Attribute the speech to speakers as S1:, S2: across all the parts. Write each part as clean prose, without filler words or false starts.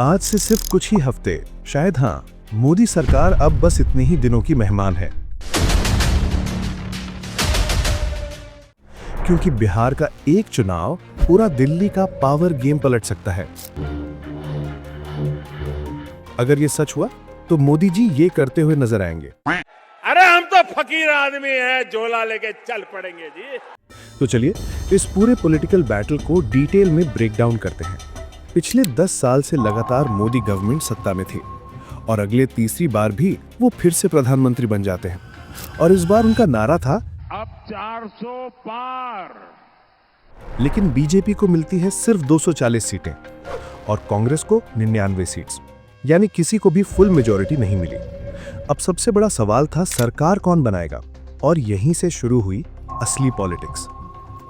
S1: आज से सिर्फ कुछ ही हफ्ते, शायद हाँ, मोदी सरकार अब बस इतने ही दिनों की मेहमान है, क्योंकि बिहार का एक चुनाव पूरा दिल्ली का पावर गेम पलट सकता है। अगर ये सच हुआ तो मोदी जी ये करते हुए नजर आएंगे।
S2: अरे हम तो फकीर आदमी हैं, झोला लेके चल पड़ेंगे जी।
S1: तो चलिए इस पूरे पॉलिटिकल बैटल को डिटेल में ब्रेक डाउन करते हैं। पिछले 10 साल से लगातार मोदी गवर्नमेंट सत्ता में थी और अगले तीसरी बार भी वो फिर से प्रधानमंत्री बन जाते हैं। और इस बार उनका नारा था
S2: अब 400 पार।
S1: लेकिन बीजेपी को मिलती है सिर्फ 240 सीटें और कांग्रेस को 99 सीट्स, यानी किसी को भी फुल मेजॉरिटी नहीं मिली। अब सबसे बड़ा सवाल था सरकार कौन बनाएगा, और यहीं से शुरू हुई असली पॉलिटिक्स।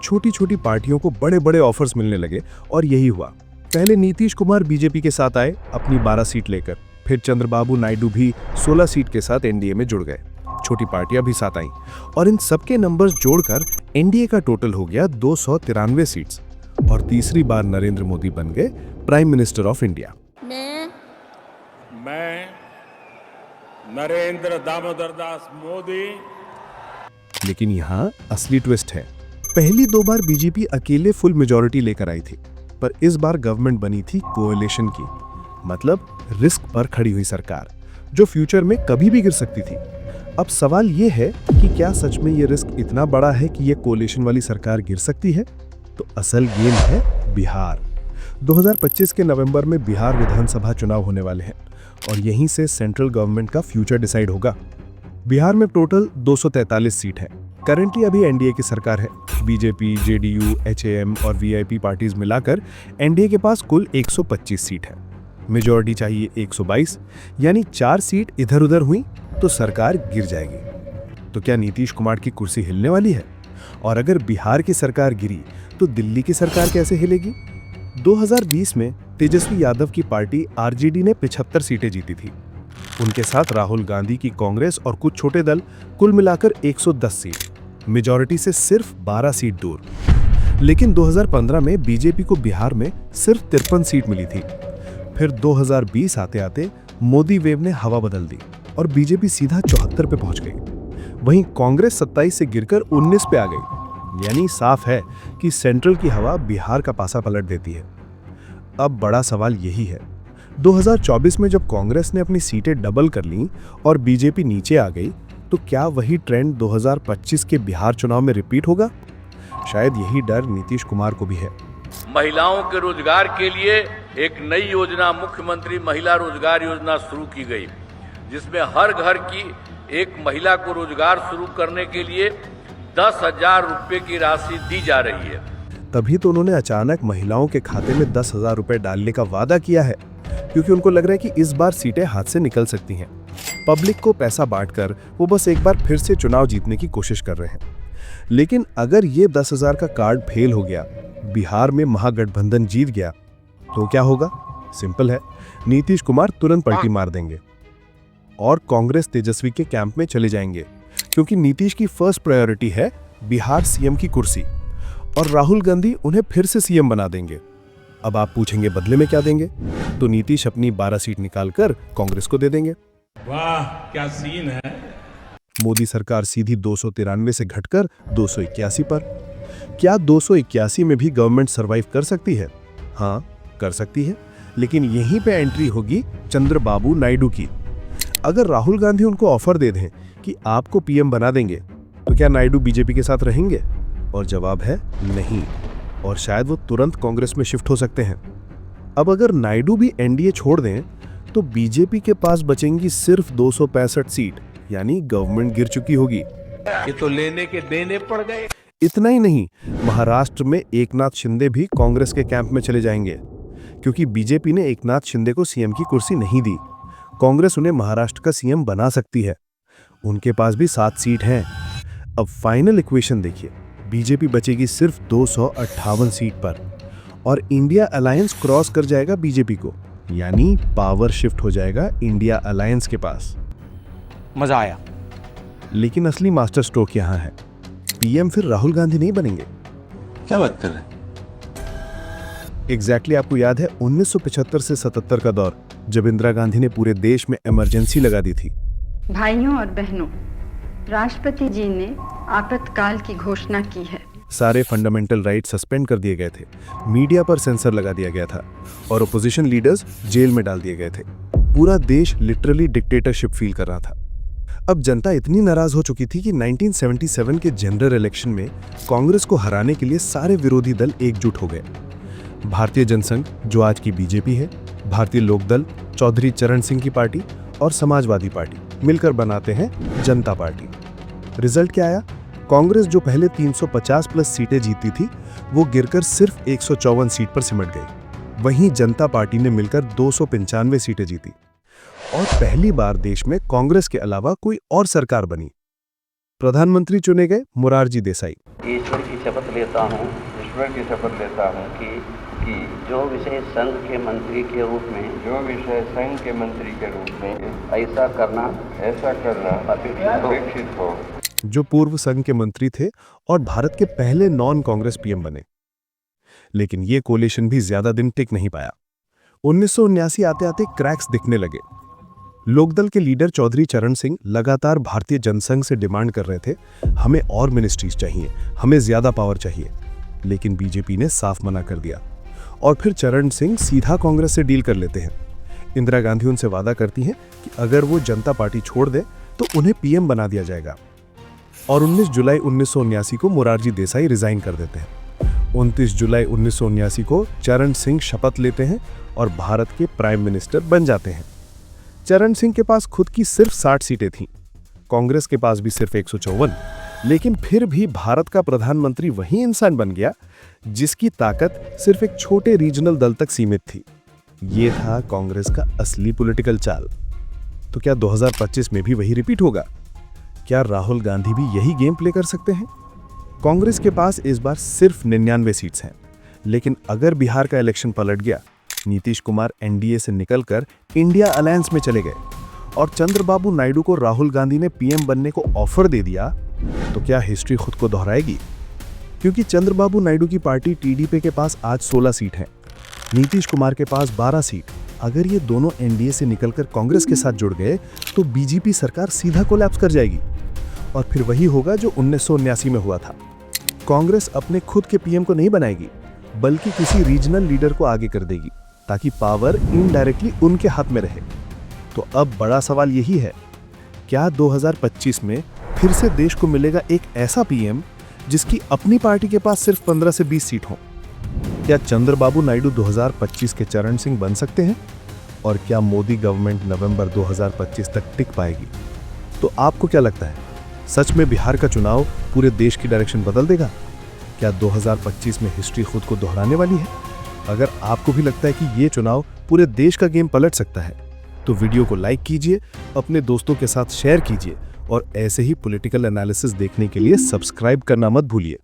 S1: छोटी छोटी पार्टियों को बड़े बड़े ऑफर्स मिलने लगे और यही हुआ। पहले नीतीश कुमार बीजेपी के साथ आए अपनी 12 सीट लेकर, फिर चंद्रबाबू नायडू भी 16 सीट के साथ एनडीए में जुड़ गए। छोटी पार्टियां भी साथ आईं और इन सबके नंबर्स जोड़कर एनडीए का टोटल हो गया 293 सीट्स और तीसरी बार नरेंद्र मोदी बन गए प्राइम मिनिस्टर ऑफ इंडिया।
S2: मैं नरेंद्र दामोदर दास मोदी।
S1: लेकिन यहाँ असली ट्विस्ट है। पहली 2 बार बीजेपी अकेले फुल मेजॉरिटी लेकर आई थी, पर इस बार गवर्नमेंट बनी थी कोएलिशन की, मतलब रिस्क पर खड़ी हुई सरकार, जो फ्यूचर में कभी भी गिर सकती थी। अब सवाल ये है कि क्या सच में ये रिस्क इतना बड़ा है कि ये कोएलिशन वाली सरकार गिर सकती है? तो असल गेम है बिहार। 2025 के नवंबर में बिहार विधानसभा चुनाव होने वाले हैं और यहीं से सेंट्रल गवर्नमेंट का फ्यूचर डिसाइड होगा। बिहार में टोटल 243 सीट है। करंटली अभी एनडीए की सरकार है। बीजेपी, जेडीयू, एचएएम और वीआईपी पार्टीज मिलाकर एनडीए के पास कुल 125 सीट है। मेजॉरिटी चाहिए 122, यानी 4 सीट इधर उधर हुई तो सरकार गिर जाएगी। तो क्या नीतीश कुमार की कुर्सी हिलने वाली है? और अगर बिहार की सरकार गिरी तो दिल्ली की सरकार कैसे हिलेगी? 2020 में तेजस्वी यादव की पार्टी आरजेडी ने 75 सीटें जीती थी। उनके साथ राहुल गांधी की कांग्रेस और कुछ छोटे दल, कुल मिलाकर 110 सीट, मेजॉरिटी से सिर्फ 12 सीट दूर। लेकिन 2015 में बीजेपी को बिहार में सिर्फ 53 सीट मिली थी। फिर 2020 आते आते मोदी वेव ने हवा बदल दी और बीजेपी सीधा 74 पे पहुंच गई। वहीं कांग्रेस 27 से गिरकर 19 पे आ गई। यानी साफ है कि सेंट्रल की हवा बिहार का पासा पलट देती है। अब बड़ा सवाल यही है, 2024 में जब कांग्रेस ने अपनी सीटें डबल कर लीं और बीजेपी नीचे आ गई, तो क्या वही ट्रेंड 2025 के बिहार चुनाव में रिपीट होगा? शायद यही डर नीतीश कुमार को भी है।
S3: महिलाओं के रोजगार के लिए एक नई योजना, मुख्यमंत्री महिला रोजगार योजना शुरू की गई, जिसमें हर घर की एक महिला को रोजगार शुरू करने के लिए 10,000 रुपए की राशि दी जा रही है।
S1: तभी तो उन्होंने अचानक महिलाओं के खाते में 10,000 रुपए डालने का वादा किया है, क्योंकि उनको लग रहा है कि इस बार सीटें हाथ से निकल सकती हैं। पब्लिक को पैसा बांटकर वो बस एक बार फिर से चुनाव जीतने की कोशिश कर रहे हैं। लेकिन अगर ये 10,000 का कार्ड फेल हो गया, बिहार में महागठबंधन जीत गया, तो क्या होगा? सिंपल है, नीतीश कुमार तुरंत पलटी मार देंगे और कांग्रेस तेजस्वी के कैंप में चले जाएंगे, क्योंकि नीतीश की फर्स्ट प्रायोरिटी है बिहार सीएम की कुर्सी और राहुल गांधी उन्हें फिर से सीएम बना देंगे। अब आप पूछेंगे बदले में क्या देंगे? तो नीतीश अपनी 12 सीट निकालकर कांग्रेस को दे देंगे।
S2: वाह क्या सीन है।
S1: मोदी सरकार सीधी 293 से घटकर 281 पर। क्या 281 में भी गवर्नमेंट सरवाइव कर सकती है? हाँ, कर सकती है, लेकिन यहीं पे एंट्री होगी चंद्रबाबू नायडू की। अगर राहुल गांधी उनको ऑफर दे दें कि आपको पीएम बना देंगे, तो क्या नायडू बीजेपी के साथ रहेंगे? और जवाब है नहीं, और शायद वो तुरंत कांग्रेस में शिफ्ट हो सकते हैं। अब अगर नायडू भी एनडीए छोड़ दें तो बीजेपी के पास बचेंगी सिर्फ 265 सीट, यानी गवर्नमेंट गिर चुकी होगी।
S3: ये तो लेने के देने पड़ गए।
S1: इतना ही नहीं, महाराष्ट्र में एकनाथ शिंदे भी कांग्रेस के कैंप में चले जाएंगे, क्योंकि बीजेपी ने एकनाथ शिंदे को सीएम की कुर्सी नहीं दी। कांग्रेस उन्हें महाराष्ट्र का सीएम बना सकती है। उनके पास भी 7 सीट हैं। अब फाइनल इक्वेशन देखिए, बीजेपी बचेगी सिर्फ 258 सीट पर और इंडिया अलायंस क्रॉस कर जाएगा बीजेपी को, यानी पावर शिफ्ट हो जाएगा इंडिया अलायंस के पास।
S4: मजा आया।
S1: लेकिन असली मास्टर स्ट्रोक यहां है, पीएम फिर राहुल गांधी नहीं बनेंगे।
S4: क्या बात कर रहे हैं?
S1: एग्जैक्टली आपको याद है 1975 से 77 का दौर, जब इंदिरा गांधी ने पूरे देश में इमरजेंसी लगा दी थी।
S4: भाइयों और बहनों, राष्ट्रपति जी ने आपातकाल की घोषणा की है।
S1: सारे फंडामेंटल राइट सस्पेंड कर दिए गए थे, मीडिया पर सेंसर लगा दिया गया था और ओपोजिशन लीडर्स जेल में डाल दिए गए थे। पूरा देश लिटरली डिक्टेटरशिप फील कर रहा था। अब जनता इतनी नाराज हो चुकी थी कि 1977 के जनरल इलेक्शन में कांग्रेस को हराने के लिए सारे विरोधी दल एकजुट हो गए। भारतीय जनसंघ, जो आज की बीजेपी है, भारतीय लोकदल, चौधरी चरण सिंह की पार्टी और समाजवादी पार्टी मिलकर बनाते हैं जनता पार्टी। रिजल्ट क्या आया? कांग्रेस जो पहले 350 प्लस सीटें जीती थी, वो गिरकर सिर्फ 154 सीट पर सिमट गई। वहीं जनता पार्टी ने मिलकर 295 सीटें जीती और पहली बार देश में कांग्रेस के अलावा कोई और सरकार बनी। प्रधानमंत्री चुने गए मोरारजी देसाई।
S5: ईश्वर की शपथ लेता हूँ कि जो विषय संघ के मंत्री के रूप में ऐसा करना अपेक्षित हो।
S1: जो पूर्व संघ के मंत्री थे और भारत के पहले नॉन कांग्रेस पीएम बने। लेकिन ये कोलिशन भी ज्यादा दिन टिक नहीं पाया। 1979 आते आते क्रैक्स दिखने लगे। लोकदल के लीडर चौधरी चरण सिंह लगातार भारतीय जनसंघ से डिमांड कर रहे थे, हमें और मिनिस्ट्रीज चाहिए, हमें ज्यादा पावर चाहिए। लेकिन बीजेपी ने साफ मना कर दिया और फिर चरण सिंह सीधा कांग्रेस से डील कर लेते हैं। इंदिरा गांधी उनसे वादा करती हैं कि अगर वो जनता पार्टी छोड़ दे तो उन्हें पीएम बना दिया जाएगा। और 19 जुलाई 1979 को मोरारजी देसाई रिजाइन कर देते हैं। 29 जुलाई 1979 को चरण सिंह शपथ लेते हैं और भारत के प्राइम मिनिस्टर बन जाते हैं। चरण सिंह के पास खुद की सिर्फ 60 सीटें थीं, कांग्रेस के पास भी सिर्फ 154, लेकिन फिर भी भारत का प्रधानमंत्री वही इंसान बन गया जिसकी ताकत सिर्फ एक छोटे रीजनल दल तक सीमित थी। ये था कांग्रेस का असली पॉलिटिकल चाल। तो क्या 2025 में भी वही रिपीट होगा? क्या राहुल गांधी भी यही गेम प्ले कर सकते हैं? कांग्रेस के पास इस बार सिर्फ 99 सीट्स हैं, लेकिन अगर बिहार का इलेक्शन पलट गया, नीतीश कुमार एनडीए से निकलकर इंडिया अलायंस में चले गए और चंद्रबाबू नायडू को राहुल गांधी ने पीएम बनने को ऑफर दे दिया, तो क्या हिस्ट्री खुद को दोहराएगी? क्योंकि चंद्रबाबू नायडू की पार्टी टीडीपी के पास आज 16 सीट है, नीतीश कुमार के पास 12 सीट। अगर ये दोनों एनडीए से निकलकर कांग्रेस के साथ जुड़ गए तो बीजेपी सरकार सीधा कोलैप्स कर जाएगी और फिर वही होगा जो 1979 में हुआ था। कांग्रेस अपने खुद के पीएम को नहीं बनाएगी, बल्कि किसी रीजनल लीडर को आगे कर देगी ताकि पावर इनडायरेक्टली उनके हाथ में रहे। तो अब बड़ा सवाल यही है, क्या 2025 में फिर से देश को मिलेगा एक ऐसा पीएम जिसकी अपनी पार्टी के पास सिर्फ 15 से 20 सीट हो? क्या चंद्रबाबू नायडू 2025 के चरण सिंह बन सकते हैं? और क्या मोदी गवर्नमेंट नवंबर 2025 तक टिक पाएगी? तो आपको क्या लगता है, सच में बिहार का चुनाव पूरे देश की डायरेक्शन बदल देगा? क्या 2025 में हिस्ट्री खुद को दोहराने वाली है? अगर आपको भी लगता है कि ये चुनाव पूरे देश का गेम पलट सकता है, तो वीडियो को लाइक कीजिए, अपने दोस्तों के साथ शेयर कीजिए और ऐसे ही पॉलिटिकल एनालिसिस देखने के लिए सब्सक्राइब करना मत भूलिए।